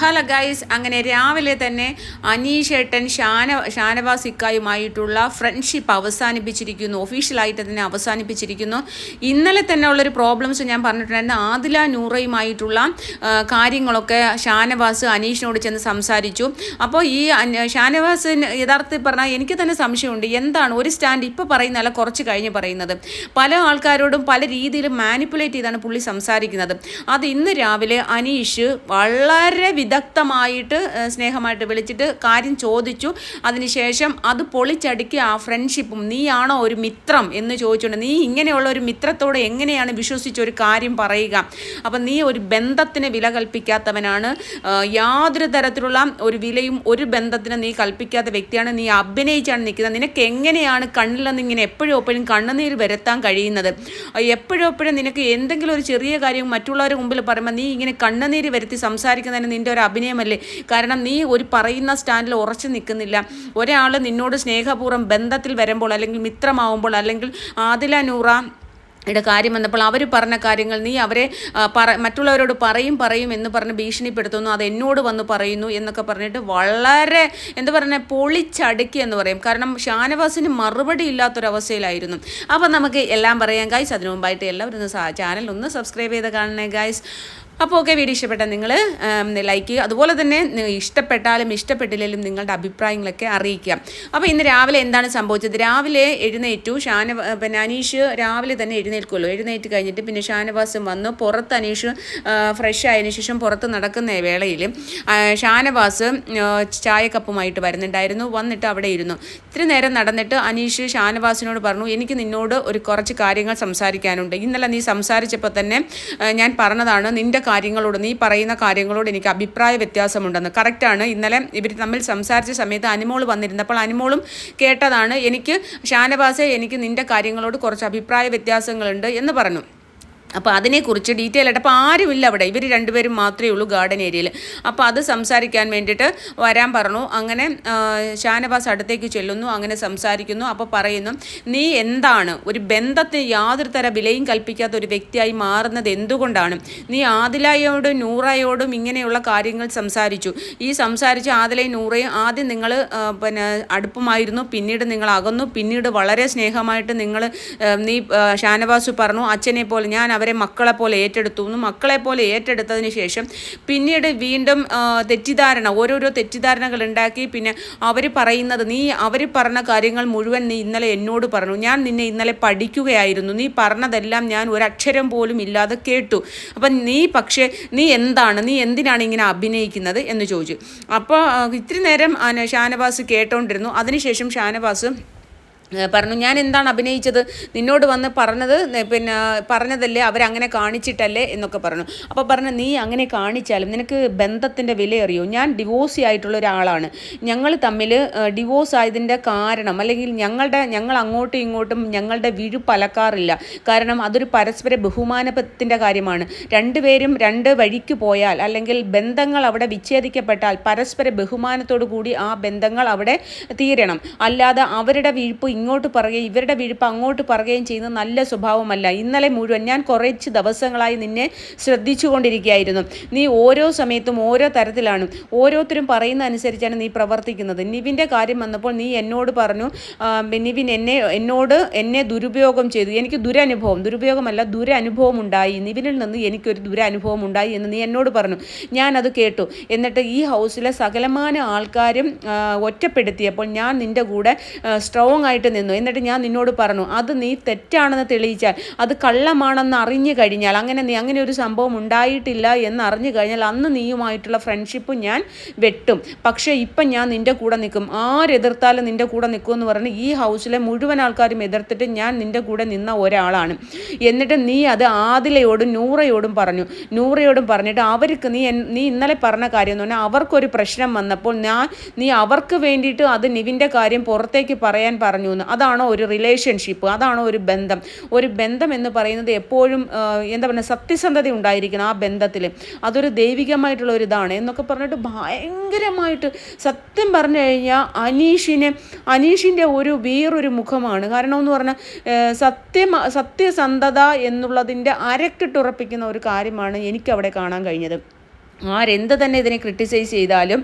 Hello guys, അങ്ങനെ രാവിലെ തന്നെ അനീഷേട്ടൻ ഷാനവാസ് ഇക്കായുമായിട്ടുള്ള ഫ്രണ്ട്ഷിപ്പ് അവസാനിപ്പിച്ചിരിക്കുന്നു. ഒഫീഷ്യലായിട്ട് തന്നെ അവസാനിപ്പിച്ചിരിക്കുന്നു. ഇന്നലെ തന്നെ ഉള്ളൊരു പ്രോബ്ലംസ് ഞാൻ പറഞ്ഞിട്ടുണ്ടായിരുന്നു. ആദില നൂറയുമായിട്ടുള്ള കാര്യങ്ങളൊക്കെ ഷാനവാസ് അനീഷിനോട് ചെന്ന് സംസാരിച്ചു. അപ്പോൾ ഈ ഷാനവാസിന് യഥാർത്ഥത്തിൽ പറഞ്ഞാൽ എനിക്ക് തന്നെ സംശയമുണ്ട്, എന്താണ് ഒരു സ്റ്റാൻഡ് ഇപ്പോൾ പറയുന്നതല്ല കുറച്ച് കഴിഞ്ഞ് പറയുന്നത്. പല ആൾക്കാരോടും പല രീതിയിലും മാനിപ്പുലേറ്റ് ചെയ്താണ് പുള്ളി സംസാരിക്കുന്നത്. അത് ഇന്ന് രാവിലെ അനീഷ് വളരെ വിദഗ്ധമായിട്ട് സ്നേഹമായിട്ട് വിളിച്ചിട്ട് കാര്യം ചോദിച്ചു. അതിനുശേഷം അത് പൊളിച്ചടുക്കി ആ ഫ്രണ്ട്ഷിപ്പും, നീയാണോ ഒരു മിത്രം എന്ന് ചോദിച്ചുകൊണ്ട്, നീ ഇങ്ങനെയുള്ള ഒരു മിത്രത്തോട് എങ്ങനെയാണ് വിശ്വസിച്ചൊരു കാര്യം പറയുക? അപ്പം നീ ഒരു ബന്ധത്തിന് വില കൽപ്പിക്കാത്തവനാണ്, യാതൊരു തരത്തിലുള്ള ഒരു വിലയും ഒരു ബന്ധത്തിന് നീ കൽപ്പിക്കാത്ത വ്യക്തിയാണ്, നീ അഭിനയിച്ചാണ് നിൽക്കുന്നത്. നിനക്ക് എങ്ങനെയാണ് കണ്ണിൽ നിന്ന് ഇങ്ങനെ എപ്പോഴും കണ്ണുനീര് വരുത്താൻ കഴിയുന്നത്? എപ്പോഴും നിനക്ക് എന്തെങ്കിലും ഒരു ചെറിയ കാര്യം മറ്റുള്ളവരുടെ മുമ്പിൽ പറയുമ്പോൾ നീ ഇങ്ങനെ കണ്ണുനീര് വരുത്തി സംസാരിക്കുന്നതിന് നിൻ്റെ ഒരു അഭിനയമല്ലേ? കാരണം നീ ഒരു പറയുന്ന സ്റ്റാൻഡിൽ ഉറച്ചു നിൽക്കുന്നില്ല. ഒരാൾ നിന്നോട് സ്നേഹപൂർവ്വം ബന്ധത്തിൽ വരുമ്പോൾ, അല്ലെങ്കിൽ മിത്രമാവുമ്പോൾ, അല്ലെങ്കിൽ ആദില നൂറ യുടെ കാര്യം വന്നപ്പോൾ അവർ പറഞ്ഞ കാര്യങ്ങൾ നീ അവരെ മറ്റുള്ളവരോട് പറയും എന്ന് പറഞ്ഞ് ഭീഷണിപ്പെടുത്തുന്നു, അത് എന്നോട് വന്ന് പറയുന്നു എന്നൊക്കെ പറഞ്ഞിട്ട് വളരെ പൊളിച്ചടുക്കി എന്ന് പറയും. കാരണം ഷാനവാസിന് മറുപടി ഇല്ലാത്തൊരവസ്ഥയിലായിരുന്നു. അപ്പോൾ നമുക്ക് എല്ലാം പറയാം ഗൈസ്. അതിനു മുമ്പായിട്ട് എല്ലാവരും ചാനൽ ഒന്ന് സബ്സ്ക്രൈബ് ചെയ്ത് കാണണേ ഗൈസ്. അപ്പോൾ ഓക്കെ, വീഡിയോ ഇഷ്ടപ്പെട്ടാൽ നിങ്ങൾ ലൈക്ക് ചെയ്യുക. അതുപോലെ തന്നെ ഇഷ്ടപ്പെട്ടാലും ഇഷ്ടപ്പെട്ടില്ലെങ്കിലും നിങ്ങളുടെ അഭിപ്രായങ്ങളൊക്കെ അറിയിക്കുക. അപ്പോൾ ഇന്ന് രാവിലെ എന്താണ് സംഭവിച്ചത്? രാവിലെ എഴുന്നേറ്റു പിന്നെ അനീഷ് രാവിലെ തന്നെ എഴുന്നേൽക്കുമല്ലോ. എഴുന്നേറ്റ് കഴിഞ്ഞിട്ട് പിന്നെ ഷാനവാസും വന്നു. പുറത്ത് അനീഷ് ഫ്രഷ് ആയതിനു ശേഷം പുറത്ത് നടക്കുന്ന വേളയിൽ ഷാനവാസ് ചായക്കപ്പുമായിട്ട് വരുന്നുണ്ടായിരുന്നു. വന്നിട്ട് അവിടെ ഇരുന്നു. ഇത്തിരി നേരം നടന്നിട്ട് അനീഷ് ഷാനവാസിനോട് പറഞ്ഞു, എനിക്ക് നിന്നോട് കുറച്ച് കാര്യങ്ങൾ സംസാരിക്കാനുണ്ട്. ഇന്നലെ നീ സംസാരിച്ചപ്പോൾ തന്നെ ഞാൻ പറഞ്ഞതാണ്, നിൻ്റെ കാര്യങ്ങളോട്, നീ പറയുന്ന കാര്യങ്ങളോട് എനിക്ക് അഭിപ്രായ വ്യത്യാസമുണ്ടെന്ന്. കറക്റ്റാണ്. ഇന്നലെ ഇവർ തമ്മിൽ സംസാരിച്ച സമയത്ത് അനുമോൾ വന്നിരുന്നപ്പോൾ അനുമോളും കേട്ടതാണ്, ഷാനവാസെ എനിക്ക് നിൻ്റെ കാര്യങ്ങളോട് കുറച്ച് അഭിപ്രായ വ്യത്യാസങ്ങളുണ്ട് എന്ന് പറഞ്ഞു. അപ്പോൾ അതിനെക്കുറിച്ച് ഡീറ്റെയിൽ ആയിട്ട്, അപ്പോൾ ആരുമില്ല അവിടെ, ഇവർ രണ്ടുപേരും മാത്രമേ ഉള്ളൂ ഗാർഡൻ ഏരിയയിൽ. അപ്പോൾ അത് സംസാരിക്കാൻ വേണ്ടിയിട്ട് വരാൻ പറഞ്ഞു. അങ്ങനെ ഷാനവാസ് അടുത്തേക്ക് ചെല്ലുന്നു, അങ്ങനെ സംസാരിക്കുന്നു. അപ്പോൾ പറയുന്നു, നീ എന്താണ് ഒരു ബന്ധത്തിന് യാതൊരു തര വിലയും കൽപ്പിക്കാത്ത ഒരു വ്യക്തിയായി മാറുന്നത് എന്തുകൊണ്ടാണ്? നീ ആദിലയോടും നൂറയോടും ഇങ്ങനെയുള്ള കാര്യങ്ങൾ സംസാരിച്ചു. ഈ സംസാരിച്ച ആദിലയും നൂറയും ആദ്യം നിങ്ങൾ അടുപ്പമായിരുന്നു, പിന്നീട് നിങ്ങൾ അകന്നു, പിന്നീട് വളരെ സ്നേഹമായിട്ട് നീ ഷാനവാസ് പറഞ്ഞു അച്ഛനെ പോലെ, ഞാൻ അവരെ മക്കളെ പോലെ ഏറ്റെടുത്തതിന് ശേഷം പിന്നീട് വീണ്ടും ഓരോരോ തെറ്റിദ്ധാരണകൾ ഉണ്ടാക്കി. പിന്നെ അവർ പറഞ്ഞ കാര്യങ്ങൾ മുഴുവൻ നീ ഇന്നലെ എന്നോട് പറഞ്ഞു. ഞാൻ നിന്നെ ഇന്നലെ പഠിക്കുകയായിരുന്നു, നീ പറഞ്ഞതെല്ലാം ഞാൻ ഒരക്ഷരം പോലും ഇല്ലാതെ കേട്ടു. അപ്പം നീ എന്തിനാണ് ഇങ്ങനെ അഭിനയിക്കുന്നത് എന്ന് ചോദിച്ചു. അപ്പോൾ ഇത്തിരി നേരം ഷാനവാസ് കേട്ടോണ്ടിരുന്നു. അതിനുശേഷം ഷാനവാസ് പറഞ്ഞു, ഞാൻ എന്താണ് അഭിനയിച്ചത്? നിന്നോട് വന്ന് പറഞ്ഞതല്ലേ, അവരങ്ങനെ കാണിച്ചിട്ടല്ലേ എന്നൊക്കെ പറഞ്ഞു. അപ്പോൾ പറഞ്ഞു, നീ അങ്ങനെ കാണിച്ചാലും നിനക്ക് ബന്ധത്തിൻ്റെ വില അറിയോ? ഞാൻ ഡിവോഴ്സി ആയിട്ടുള്ള ഒരാളാണ്. ഞങ്ങൾ തമ്മിൽ ഡിവോഴ്സ് ആയതിൻ്റെ കാരണം, അല്ലെങ്കിൽ ഞങ്ങൾ അങ്ങോട്ടും ഇങ്ങോട്ടും ഞങ്ങളുടെ വിഴുപ്പലക്കാറില്ല. കാരണം അതൊരു പരസ്പര ബഹുമാനത്തിൻ്റെ കാര്യമാണ്. രണ്ടുപേരും രണ്ട് വഴിക്ക് പോയാൽ, അല്ലെങ്കിൽ ബന്ധങ്ങൾ അവിടെ വിച്ഛേദിക്കപ്പെട്ടാൽ പരസ്പര ബഹുമാനത്തോടു കൂടി ആ ബന്ധങ്ങൾ അവിടെ തീരണം. അല്ലാതെ അവരുടെ വീഴ്പ്പ് ഇങ്ങോട്ട് പറയുകയും ഇവരുടെ വിഴുപ്പ് അങ്ങോട്ട് പറയുകയും ചെയ്യുന്ന നല്ല സ്വഭാവമല്ല. ഇന്നലെ മുഴുവൻ ഞാൻ കുറച്ച് ദിവസങ്ങളായി നിന്നെ ശ്രദ്ധിച്ചുകൊണ്ടിരിക്കുകയായിരുന്നു. നീ ഓരോ സമയത്തും ഓരോ തരത്തിലാണ്, ഓരോരുത്തരും പറയുന്ന അനുസരിച്ചാണ് നീ പ്രവർത്തിക്കുന്നത്. നിവിൻ്റെ കാര്യം വന്നപ്പോൾ നീ എന്നോട് പറഞ്ഞു, നിവിൻ എന്നെ ദുരുപയോഗം ചെയ്തു, എനിക്ക് ദുരനുഭവം ഉണ്ടായി, നിവിനിൽ നിന്ന് എനിക്കൊരു ദുരനുഭവം ഉണ്ടായി എന്ന് നീ എന്നോട് പറഞ്ഞു. ഞാനത് കേട്ടു. എന്നിട്ട് ഈ ഹൗസിലെ സകലമാന ആൾക്കാരും ഒറ്റപ്പെടുത്തിയപ്പോൾ ഞാൻ നിൻ്റെ കൂടെ സ്ട്രോങ് ആയിട്ട് നിന്നു. എന്നിട്ട് ഞാൻ നിന്നോട് പറഞ്ഞു, അത് നീ തെറ്റാണെന്ന് തെളിയിച്ചാൽ, അത് കള്ളമാണെന്ന് അറിഞ്ഞു കഴിഞ്ഞാൽ, അങ്ങനെ ഒരു സംഭവം ഉണ്ടായിട്ടില്ല എന്ന് അറിഞ്ഞു കഴിഞ്ഞാൽ അന്ന് നീയുമായിട്ടുള്ള ഫ്രണ്ട്ഷിപ്പ് ഞാൻ വെട്ടും. പക്ഷേ ഇപ്പം ഞാൻ നിൻ്റെ കൂടെ നിൽക്കും, ആരെതിർത്താലും നിൻ്റെ കൂടെ നിൽക്കുമെന്ന് പറഞ്ഞ് ഈ ഹൗസിലെ മുഴുവൻ ആൾക്കാരും എതിർത്തിട്ട് ഞാൻ നിൻ്റെ കൂടെ നിന്ന ഒരാളാണ്. എന്നിട്ട് നീ അത് ആദിലയോടും നൂറയോടും പറഞ്ഞിട്ട് അവർക്ക് നീ ഇന്നലെ പറഞ്ഞ കാര്യം എന്ന് പറഞ്ഞാൽ, അവർക്കൊരു പ്രശ്നം വന്നപ്പോൾ നീ അവർക്ക് വേണ്ടിയിട്ട് അത് നിവിൻ്റെ കാര്യം പുറത്തേക്ക് പറയാൻ പറഞ്ഞു. അതാണോ ഒരു റിലേഷൻഷിപ്പ്? അതാണോ ഒരു ബന്ധം? ഒരു ബന്ധം എന്ന് പറയുന്നത് എപ്പോഴും സത്യസന്ധത ഉണ്ടായിരിക്കണം ആ ബന്ധത്തിൽ. അതൊരു ദൈവികമായിട്ടുള്ള ഒരു ഇതാണ് എന്നൊക്കെ പറഞ്ഞിട്ട് ഭയങ്കരമായിട്ട്, സത്യം പറഞ്ഞു കഴിഞ്ഞാൽ അനീഷിൻ്റെ വേറൊരു മുഖമാണ്. കാരണം എന്ന് പറഞ്ഞാൽ സത്യസന്ധത എന്നുള്ളതിൻ്റെ അരക്കിട്ടുറപ്പിക്കുന്ന ഒരു കാര്യമാണ് എനിക്കവിടെ കാണാൻ കഴിഞ്ഞത്. ആരെന്ത് തന്നെ ഇതിനെ ക്രിട്ടിസൈസ് ചെയ്താലും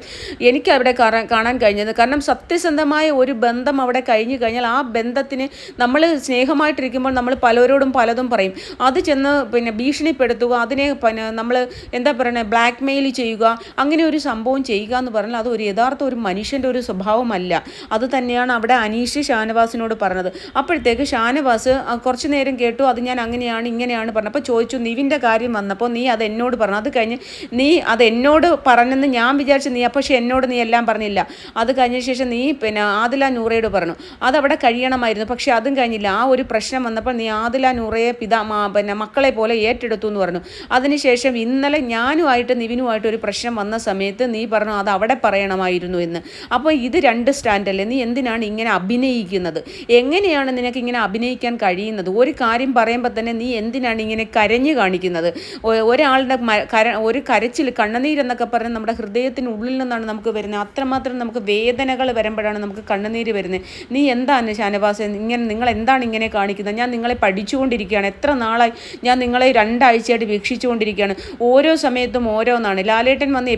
എനിക്ക് അവിടെ കാണാൻ കഴിഞ്ഞത്, കാരണം സത്യസന്ധമായ ഒരു ബന്ധം അവിടെ കഴിഞ്ഞു കഴിഞ്ഞാൽ ആ ബന്ധത്തിന് നമ്മൾ സ്നേഹമായിട്ടിരിക്കുമ്പോൾ നമ്മൾ പലരോടും പലതും പറയും. അത് ചെന്ന് പിന്നെ ഭീഷണിപ്പെടുത്തുക, അതിനെ പിന്നെ നമ്മൾ എന്താ പറയുന്നത് ബ്ലാക്ക് മെയിൽ ചെയ്യുക, അങ്ങനെ ഒരു സംഭവം ചെയ്യുക എന്ന് പറഞ്ഞാൽ അത് ഒരു യഥാർത്ഥ ഒരു മനുഷ്യൻ്റെ ഒരു സ്വഭാവമല്ല. അത് തന്നെയാണ് അവിടെ അനീഷ് ഷാനവാസിനോട് പറഞ്ഞത്. അപ്പോഴത്തേക്ക് ഷാനവാസ് കുറച്ച് നേരം കേട്ടു, അത് ഞാൻ അങ്ങനെയാണ് ഇങ്ങനെയാണ് പറഞ്ഞത്. അപ്പോൾ ചോദിച്ചു നിവിൻ്റെ കാര്യം വന്നപ്പോൾ നീ അത് എന്നോട് പറഞ്ഞു, അത് കഴിഞ്ഞ് നീ അത് എന്നോട് പറഞ്ഞെന്ന് ഞാൻ വിചാരിച്ചു, നീ പക്ഷേ എന്നോട് നീ എല്ലാം പറഞ്ഞില്ല. അത് കഴിഞ്ഞ ശേഷം നീ പിന്നെ ആദില നൂറയോട് പറഞ്ഞു, അതവിടെ കഴിയണമായിരുന്നു, പക്ഷേ അതും കഴിഞ്ഞില്ല. ആ ഒരു പ്രശ്നം വന്നപ്പോൾ നീ ആദില നൂറയെ പിന്നെ മക്കളെ പോലെ ഏറ്റെടുത്തു എന്ന് പറഞ്ഞു. അതിനുശേഷം ഇന്നലെ ഞാനുമായിട്ട് നിവിനുമായിട്ട് ഒരു പ്രശ്നം വന്ന സമയത്ത് നീ പറഞ്ഞു അത് അവിടെ പറയണമായിരുന്നു എന്ന്. അപ്പോൾ ഇത് രണ്ട് സ്റ്റാൻഡല്ലേ, നീ എന്തിനാണ് ഇങ്ങനെ അഭിനയിക്കുന്നത്? എങ്ങനെയാണ് നിനക്ക് ഇങ്ങനെ അഭിനയിക്കാൻ കഴിയുന്നത്? ഒരു കാര്യം പറയുമ്പോൾ തന്നെ നീ എന്തിനാണ് ഇങ്ങനെ കരഞ്ഞു കാണിക്കുന്നത്? ഒരാളുടെ ഒരു കരച്ചിൽ കണ്ണുനീരെന്നൊക്കെ പറഞ്ഞാൽ നമ്മുടെ ഹൃദയത്തിനുള്ളിൽ നിന്നാണ് നമുക്ക് വരുന്നത്. അത്രമാത്രം നമുക്ക് വേദനകൾ വരുമ്പോഴാണ് നമുക്ക് കണ്ണുനീര് വരുന്നത്. നീ എന്താണ് ഷാനവാസ് ഇങ്ങനെ, നിങ്ങൾ എന്താണ് ഇങ്ങനെ കാണിക്കുന്നത്? ഞാൻ നിങ്ങളെ പഠിച്ചുകൊണ്ടിരിക്കുകയാണ്, എത്ര നാളായി ഞാൻ നിങ്ങളെ 2 ആഴ്ചയായിട്ട് വീക്ഷിച്ചുകൊണ്ടിരിക്കുകയാണ്. ഓരോ സമയത്തും ഓരോന്നാണ്. ലാലേട്ടൻ വന്ന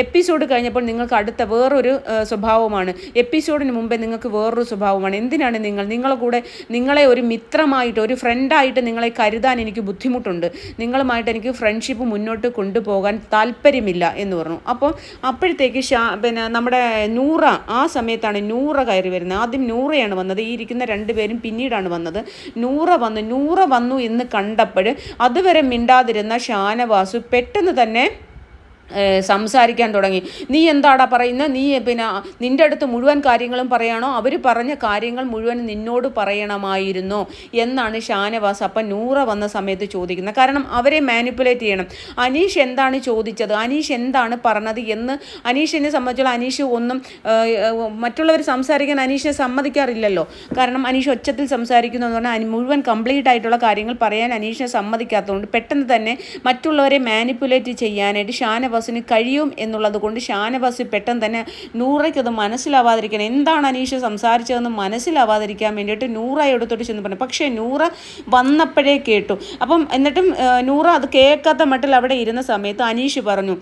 എപ്പിസോഡ് കഴിഞ്ഞപ്പോൾ നിങ്ങൾക്ക് അടുത്ത വേറൊരു സ്വഭാവമാണ്, എപ്പിസോഡിന് മുമ്പേ നിങ്ങൾക്ക് വേറൊരു സ്വഭാവമാണ്. എന്തിനാണ് നിങ്ങളെ കൂടെ നിങ്ങളെ ഒരു മിത്രമായിട്ട് ഒരു ഫ്രണ്ടായിട്ട് നിങ്ങളെ കരുതാൻ എനിക്ക് ബുദ്ധിമുട്ടുണ്ട്. നിങ്ങളുമായിട്ട് എനിക്ക് ഫ്രണ്ട്ഷിപ്പ് മുന്നോട്ട് കൊണ്ടുപോകാൻ താല്പര്യമില്ല എന്ന് പറഞ്ഞു. അപ്പോൾ അപ്പോഴത്തേക്ക് പിന്നെ നമ്മുടെ നൂറ, ആ സമയത്താണ് നൂറ കയറി വരുന്നത്. ആദ്യം നൂറയാണ് വന്നത്, ഈ ഇരിക്കുന്ന 2 പേരും പിന്നീടാണ് വന്നത്. നൂറ വന്നു എന്ന് കണ്ടപ്പോൾ അതുവരെ മിണ്ടാതിരുന്ന ഷാനവാസു പെട്ടെന്ന് തന്നെ സംസാരിക്കാൻ തുടങ്ങി. നീ എന്താടാ പറയുന്നത്? നീ പിന്നെ നിൻ്റെ അടുത്ത് മുഴുവൻ കാര്യങ്ങളും പറയാണോ? അവർ പറഞ്ഞ കാര്യങ്ങൾ മുഴുവൻ നിന്നോട് പറയണമായിരുന്നോ എന്നാണ് ഷാനവാസ് അപ്പം നൂറ വന്ന സമയത്ത് ചോദിക്കുന്നത്. കാരണം അവരെ മാനിപ്പുലേറ്റ് ചെയ്യണം. അനീഷ് എന്താണ് ചോദിച്ചത്, അനീഷ് എന്താണ് പറഞ്ഞത് എന്ന് അനീഷിനെ സംബന്ധിച്ചുള്ള അനീഷ് ഒന്നും മറ്റുള്ളവർ സംസാരിക്കാൻ അനീഷിനെ സമ്മതിക്കാറില്ലല്ലോ. കാരണം അനീഷ് ഒച്ചത്തിൽ സംസാരിക്കുന്നു എന്ന് പറഞ്ഞാൽ മുഴുവൻ കംപ്ലീറ്റ് ആയിട്ടുള്ള കാര്യങ്ങൾ പറയാൻ അനീഷിനെ സമ്മതിക്കാത്തതുകൊണ്ട് പെട്ടെന്ന് തന്നെ മറ്റുള്ളവരെ മാനിപ്പുലേറ്റ് ചെയ്യാനായിട്ട് ഷാനവാസിന് കഴിയും എന്നുള്ളത് കൊണ്ട് ഷാനവാസ് പെട്ടെന്ന് തന്നെ നൂറയ്ക്ക് അത് മനസ്സിലാവാതിരിക്കാൻ, എന്താണ് അനീഷ് സംസാരിച്ചതെന്ന് മനസ്സിലാവാതിരിക്കാൻ വേണ്ടിയിട്ട് നൂറ എടുത്തോട്ട് ചെന്ന് പറഞ്ഞു. പക്ഷേ നൂറ വന്നപ്പോഴേ കേട്ടു. അപ്പം എന്നിട്ടും നൂറ അത് കേൾക്കാത്ത മട്ടിൽ അവിടെ ഇരുന്ന സമയത്ത് അനീഷ് പറഞ്ഞു,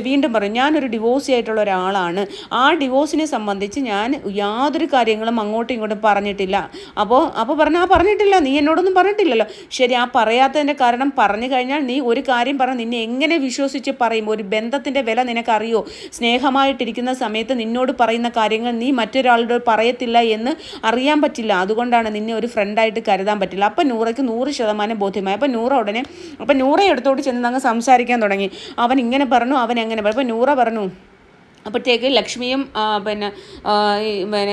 വീണ്ടും പറഞ്ഞു, ഞാനൊരു ഡിവോഴ്സ് ആയിട്ടുള്ള ഒരാളാണ്. ആ ഡിവോഴ്സിനെ സംബന്ധിച്ച് ഞാൻ യാതൊരു കാര്യങ്ങളും അങ്ങോട്ടും ഇങ്ങോട്ടും പറഞ്ഞിട്ടില്ല. അപ്പോൾ പറഞ്ഞിട്ടില്ല, നീ എന്നോടൊന്നും പറഞ്ഞിട്ടില്ലല്ലോ. ശരി, ആ പറയാത്തതിൻ്റെ കാരണം പറഞ്ഞു കഴിഞ്ഞാൽ നീ ഒരു കാര്യം പറഞ്ഞ് നിന്നെ എങ്ങനെ വിശ്വസിച്ച് പറയും? ഒരു ബന്ധത്തിൻ്റെ വില നിനക്കറിയോ? സ്നേഹമായിട്ടിരിക്കുന്ന സമയത്ത് നിന്നോട് പറയുന്ന കാര്യങ്ങൾ നീ മറ്റൊരാളോട് പറയത്തില്ല എന്ന് അറിയാൻ പറ്റില്ല. അതുകൊണ്ടാണ് നിന്നെ ഒരു ഫ്രണ്ടായിട്ട് കരുതാൻ പറ്റില്ല. അപ്പം നൂറയ്ക്ക് 100% ബോധ്യമായി. അപ്പം നൂറ എടുത്തോട്ട് ചെന്ന് അങ്ങ് സംസാരിക്കാൻ തുടങ്ങി. അവൻ ഇങ്ങനെ പറഞ്ഞു, അവൻ എങ്ങനെ പറഞ്ഞു. അപ്പം നൂറ പറഞ്ഞു. അപ്പോഴത്തേക്ക് ലക്ഷ്മിയും പിന്നെ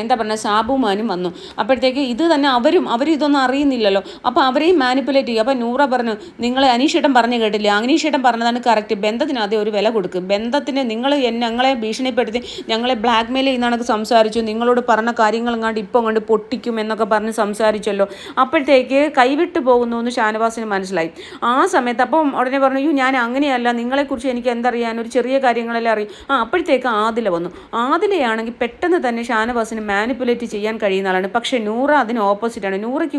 എന്താ പറയുക സാബുമാനും വന്നു. അപ്പോഴത്തേക്ക് ഇത് തന്നെ അവരും ഇതൊന്നും അറിയുന്നില്ലല്ലോ. അപ്പോൾ അവരെയും മാനിപ്പുലേറ്റ് ചെയ്യും. അപ്പോൾ നൂറ പറഞ്ഞു, നിങ്ങളെ അനീഷേട്ടൻ പറഞ്ഞു കേട്ടില്ല, അനീഷേട്ടൻ പറഞ്ഞതാണ് കറക്റ്റ്. ബന്ധത്തിന് ആദ്യം ഒരു വില കൊടുക്കും. ബന്ധത്തിന് ഞങ്ങളെ ഭീഷണിപ്പെടുത്തി ഞങ്ങളെ ബ്ലാക്ക് മെയിൽ ചെയ്യുന്നതൊക്കെ സംസാരിച്ചു, നിങ്ങളോട് പറഞ്ഞ കാര്യങ്ങളെങ്ങാണ്ട് ഇപ്പോൾ കൊണ്ട് പൊട്ടിക്കും എന്നൊക്കെ പറഞ്ഞ് സംസാരിച്ചല്ലോ. അപ്പോഴത്തേക്ക് കൈവിട്ട് പോകുന്നു എന്ന് ഷാനവാസിന് മനസ്സിലായി. ആ സമയത്ത് അപ്പം ഉടനെ പറഞ്ഞു, ഞാൻ അങ്ങനെയല്ല, നിങ്ങളെക്കുറിച്ച് എനിക്ക് എന്തറിയാൻ, ഒരു ചെറിയ കാര്യങ്ങളെല്ലാം അറിയും. അപ്പോഴത്തേക്ക് ആദില വന്നു. ആദിലയാണെങ്കിൽ പെട്ടെന്ന് തന്നെ ഷാനവാസിന് മാനിപ്പുലേറ്റ് ചെയ്യാൻ കഴിയുന്ന ആളാണ്. പക്ഷേ നൂറ അതിന് ഓപ്പോസിറ്റാണ്. നൂറയ്ക്ക്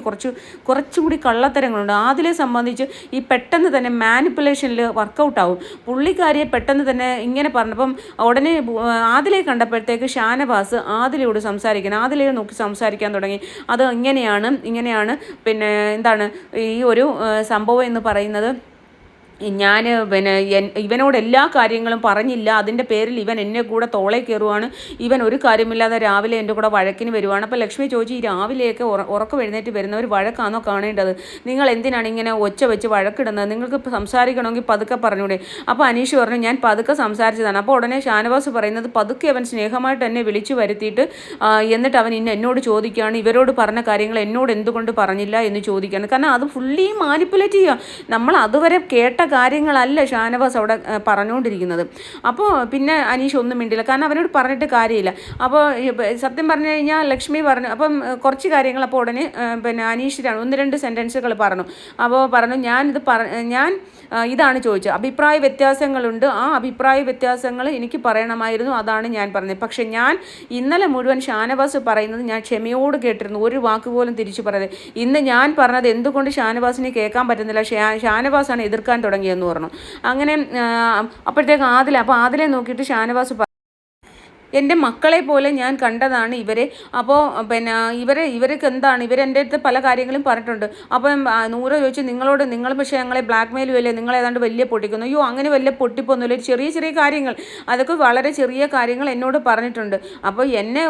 കുറച്ചുകൂടി കള്ളത്തരങ്ങളുണ്ട്. ആദിലയെ സംബന്ധിച്ച് ഈ പെട്ടെന്ന് തന്നെ മാനിപ്പുലേഷനിൽ വർക്കൗട്ടാവും. പുള്ളിക്കാരിയെ പെട്ടെന്ന് തന്നെ ഇങ്ങനെ പറഞ്ഞപ്പം ഉടനെ ആദിലയെ കണ്ടപ്പോഴത്തേക്ക് ഷാനവാസ് ആദിലയോട് ആദിലയെ നോക്കി സംസാരിക്കാൻ തുടങ്ങി. അത് ഇങ്ങനെയാണ് പിന്നെ എന്താണ് ഈ ഒരു സംഭവം എന്ന് പറയുന്നത്, ഞാൻ പിന്നെ ഇവനോട് എല്ലാ കാര്യങ്ങളും പറഞ്ഞില്ല, അതിൻ്റെ പേരിൽ ഇവൻ എന്നെ കൂടെ തോളെ കയറുവാണ്, ഇവൻ ഒരു കാര്യമില്ലാതെ രാവിലെ എൻ്റെ കൂടെ വഴക്കിന് വരുവാണ്. അപ്പോൾ ലക്ഷ്മി ചോദിച്ചു, ഈ രാവിലെയൊക്കെ ഉറക്കം എഴുന്നേറ്റ് വരുന്നവർ വഴക്കാണോ കാണേണ്ടത്? നിങ്ങൾ എന്തിനാണ് ഇങ്ങനെ ഒച്ച വെച്ച് വഴക്കിടുന്നത്? നിങ്ങൾക്ക് സംസാരിക്കണമെങ്കിൽ പതുക്കെ പറഞ്ഞൂടെ? അപ്പോൾ അനീഷ് പറഞ്ഞു, ഞാൻ പതുക്കെ സംസാരിച്ചതാണ്. അപ്പോൾ ഉടനെ ഷാനവാസ് പറയുന്നത്, പതുക്കെ അവൻ സ്നേഹമായിട്ട് എന്നെ വിളിച്ചു വരുത്തിയിട്ട് എന്നിട്ട് അവൻ എന്നോട് ചോദിക്കുകയാണ്, ഇവരോട് പറഞ്ഞ കാര്യങ്ങൾ എന്നോട് എന്തുകൊണ്ട് പറഞ്ഞില്ല എന്ന് ചോദിക്കുകയാണ്. കാരണം അത് ഫുള്ളി മാനിപ്പുലേറ്റ് ചെയ്യുക. നമ്മൾ അതുവരെ കേട്ട കാര്യങ്ങളല്ല ഷാനവാസ് അവിടെ പറഞ്ഞുകൊണ്ടിരിക്കുന്നത്. അപ്പോൾ പിന്നെ അനീഷ് ഒന്നും മിണ്ടില്ല, കാരണം അവനോട് പറഞ്ഞിട്ട് കാര്യമില്ല. അപ്പോൾ സത്യം പറഞ്ഞു കഴിഞ്ഞാൽ ലക്ഷ്മി പറഞ്ഞു. അപ്പം കുറച്ച് കാര്യങ്ങൾ അപ്പോൾ ഉടനെ പിന്നെ അനീഷ് 1-2 സെൻറ്റൻസുകൾ പറഞ്ഞു. അപ്പോൾ പറഞ്ഞു, ഞാൻ ഇതാണ് ചോദിച്ചത്, അഭിപ്രായ വ്യത്യാസങ്ങളുണ്ട്, ആ അഭിപ്രായ വ്യത്യാസങ്ങൾ എനിക്ക് പറയണമായിരുന്നു, അതാണ് ഞാൻ പറഞ്ഞത്. പക്ഷെ ഞാൻ ഇന്നലെ മുഴുവൻ ഷാനവാസ് പറയുന്നത് ഞാൻ ക്ഷമയോട് കേട്ടിരുന്നു, ഒരു വാക്ക് പോലും തിരിച്ചു പറയുന്നത്. ഇന്ന് ഞാൻ പറഞ്ഞത് എന്തുകൊണ്ട് ഷാനവാസിനെ കേൾക്കാൻ പറ്റുന്നില്ല, ഷാനവാസാണ് എതിർക്കാൻ തുടങ്ങി. തുടങ്ങിയെന്ന് പറഞ്ഞു. അങ്ങനെ അപ്പോഴത്തേക്ക് ആദിലെ നോക്കിയിട്ട് ഷാനവാസ് എൻ്റെ മക്കളെ പോലെ ഞാൻ കണ്ടതാണ് ഇവരെ. അപ്പോൾ പിന്നെ ഇവർക്ക് എന്താണ്, ഇവരെൻ്റെ അടുത്ത് പല കാര്യങ്ങളും പറഞ്ഞിട്ടുണ്ട്. അപ്പം നൂറ ചോദിച്ചു, നിങ്ങൾ പക്ഷേ ഞങ്ങളെ ബ്ലാക്ക് മെയിൽ അല്ലേ, നിങ്ങൾ ഏതാണ്ട് വലിയ പൊട്ടിക്കുന്നു. അയ്യോ അങ്ങനെ വലിയ പൊട്ടിപ്പൊന്നുമില്ല, ചെറിയ ചെറിയ കാര്യങ്ങൾ, അതൊക്കെ വളരെ ചെറിയ കാര്യങ്ങൾ എന്നോട് പറഞ്ഞിട്ടുണ്ട്. അപ്പോൾ എന്നെ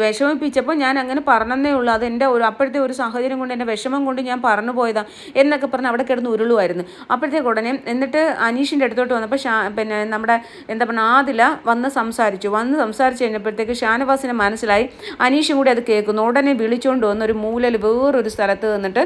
വിഷമിപ്പിച്ചപ്പോൾ ഞാൻ അങ്ങനെ പറഞ്ഞതേ ഉള്ളൂ. അത് എൻ്റെ അപ്പോഴത്തെ ഒരു സാഹചര്യം കൊണ്ട്, എൻ്റെ വിഷമം കൊണ്ട് ഞാൻ പറഞ്ഞു പോയതാ എന്നൊക്കെ പറഞ്ഞ് അവിടെ കിടന്ന് ഉരുളുമായിരുന്നു. അപ്പോഴത്തേക്ക് ഉടനെ എന്നിട്ട് അനീഷിൻ്റെ അടുത്തോട്ട് വന്നപ്പോൾ പിന്നെ നമ്മുടെ എന്താ പറയുക ആദില വന്ന് സംസാരിച്ചു കഴിഞ്ഞപ്പോഴത്തേക്ക് ഷാനവാസിനെ മനസ്സിലായി. അനീഷും കൂടി അത് കേൾക്കുന്നു. ഉടനെ വിളിച്ചുകൊണ്ട് വന്ന് ഒരു മൂലയിൽ വേറൊരു സ്ഥലത്ത് നിന്നിട്ട്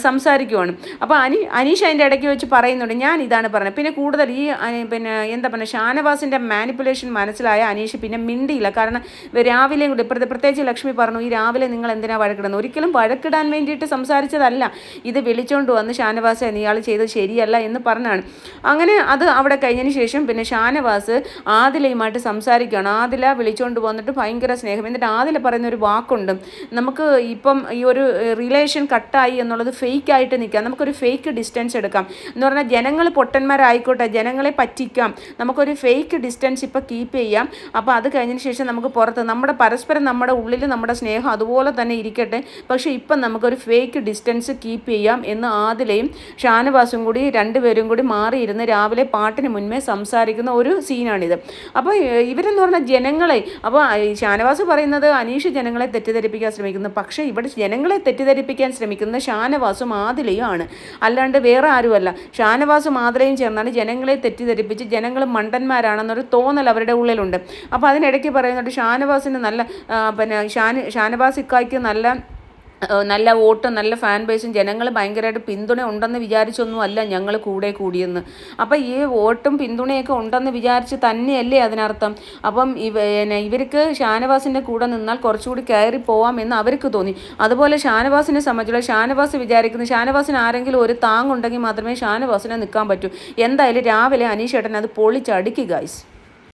സംസാരിക്കുവാണ്. അപ്പോൾ അനീഷ് അതിൻ്റെ ഇടയ്ക്ക് വെച്ച് പറയുന്നുണ്ട്, ഞാൻ ഇതാണ് പറഞ്ഞത്. പിന്നെ കൂടുതൽ ഈ പിന്നെ എന്താ പറയുക ഷാനവാസിൻ്റെ മാനിപ്പുലേഷൻ മനസ്സിലായ അനീഷ് പിന്നെ മിണ്ടിയില്ല. കാരണം രാവിലെയും കൂടി പ്രത്യേകിച്ച് ലക്ഷ്മി പറഞ്ഞു, ഈ രാവിലെ നിങ്ങൾ എന്തിനാണ് വഴക്കിടുന്നത്? ഒരിക്കലും വഴക്കിടാൻ വേണ്ടിയിട്ട് സംസാരിച്ചതല്ല, ഇത് വിളിച്ചുകൊണ്ട് വന്ന് ഷാനവാസ് ഇയാൾ ചെയ്തത് ശരിയല്ല എന്ന് പറഞ്ഞാണ്. അങ്ങനെ അത് അവിടെ കഴിഞ്ഞതിന് ശേഷം പിന്നെ ഷാനവാസ് ആദിലയുമായിട്ട് സംസാരിക്കുകയാണ്. ആദില വിളിച്ചുകൊണ്ട് വന്നിട്ട് ഭയങ്കര സ്നേഹം. എന്നിട്ട് ആദില പറയുന്ന ഒരു വാക്കുണ്ട്, നമുക്ക് ഇപ്പം ഈ ഒരു റിലേഷൻ കട്ടായി എന്നുള്ളത് ഫേക്ക് ആയിട്ട് നിൽക്കാം, നമുക്കൊരു ഫേക്ക് ഡിസ്റ്റൻസ് എടുക്കാം എന്ന് പറഞ്ഞാൽ ജനങ്ങൾ പൊട്ടന്മാരായിക്കോട്ടെ, ജനങ്ങളെ പറ്റിക്കാം, നമുക്കൊരു ഫേക്ക് ഡിസ്റ്റൻസ് ഇപ്പോൾ കീപ്പ് ചെയ്യാം. അപ്പോൾ അത് കഴിഞ്ഞതിന് ശേഷം നമുക്ക് പുറത്ത് പരസ്പരം നമ്മുടെ ഉള്ളിൽ നമ്മുടെ സ്നേഹം അതുപോലെ തന്നെ ഇരിക്കട്ടെ, പക്ഷേ ഇപ്പം നമുക്കൊരു ഫേക്ക് ഡിസ്റ്റൻസ് കീപ്പ് ചെയ്യാം എന്ന് ആദിലയും ഷാനവാസും കൂടി രണ്ടുപേരും കൂടി മാറിയിരുന്ന് രാവിലെ പാട്ടിന് മുൻപേ സംസാരിക്കുന്ന ഒരു സീനാണിത്. അപ്പോൾ ഇവരെന്ന് പറഞ്ഞാൽ ജനങ്ങളെ, അപ്പോൾ ഷാനവാസ് പറയുന്നത് അനീഷ് ജനങ്ങളെ തെറ്റിദ്ധരിപ്പിക്കാൻ ശ്രമിക്കുന്നു, പക്ഷേ ഇവിടെ ജനങ്ങളെ തെറ്റിദ്ധരിപ്പിക്കാൻ ശ്രമിക്കുന്നത് ഷാനവാസും ആദിലയും ആണ്, അല്ലാണ്ട് വേറെ ആരുമല്ല. ഷാനവാസും ആദിലയും ചേർന്നാണ് ജനങ്ങളെ തെറ്റിദ്ധരിപ്പിച്ച് ജനങ്ങൾ മണ്ടന്മാരാണെന്നൊരു തോന്നൽ അവരുടെ ഉള്ളിലുണ്ട്. അപ്പോൾ അതിനിടയ്ക്ക് പറയുന്നുണ്ട് ഷാനവാസിന് നല്ല പിന്നെ ഷാനവാസ് ഇക്കായ്ക്ക് നല്ല വോട്ടും നല്ല ഫാൻ ബേസും ജനങ്ങൾ ഭയങ്കരമായിട്ട് പിന്തുണ ഉണ്ടെന്ന് വിചാരിച്ചൊന്നും അല്ല ഞങ്ങൾ കൂടിയെന്ന്. അപ്പോൾ ഈ വോട്ടും പിന്തുണയൊക്കെ ഉണ്ടെന്ന് വിചാരിച്ച് തന്നെയല്ലേ അതിനർത്ഥം. അപ്പം ഇവർക്ക് ഷാനവാസിൻ്റെ കൂടെ നിന്നാൽ കുറച്ചുകൂടി കയറി പോവാം എന്ന് അവർക്ക് തോന്നി. അതുപോലെ ഷാനവാസിനെ സംബന്ധിച്ചുള്ള ഷാനവാസ് വിചാരിക്കുന്നത് ഷാനവാസിന് ആരെങ്കിലും ഒരു താങ്ങുണ്ടെങ്കിൽ മാത്രമേ ഷാനവാസിനെ നിൽക്കാൻ പറ്റൂ. എന്തായാലും രാവിലെ അനീഷ് ഏട്ടൻ അത് പൊളിച്ചടുക്കി ഗൈസ്.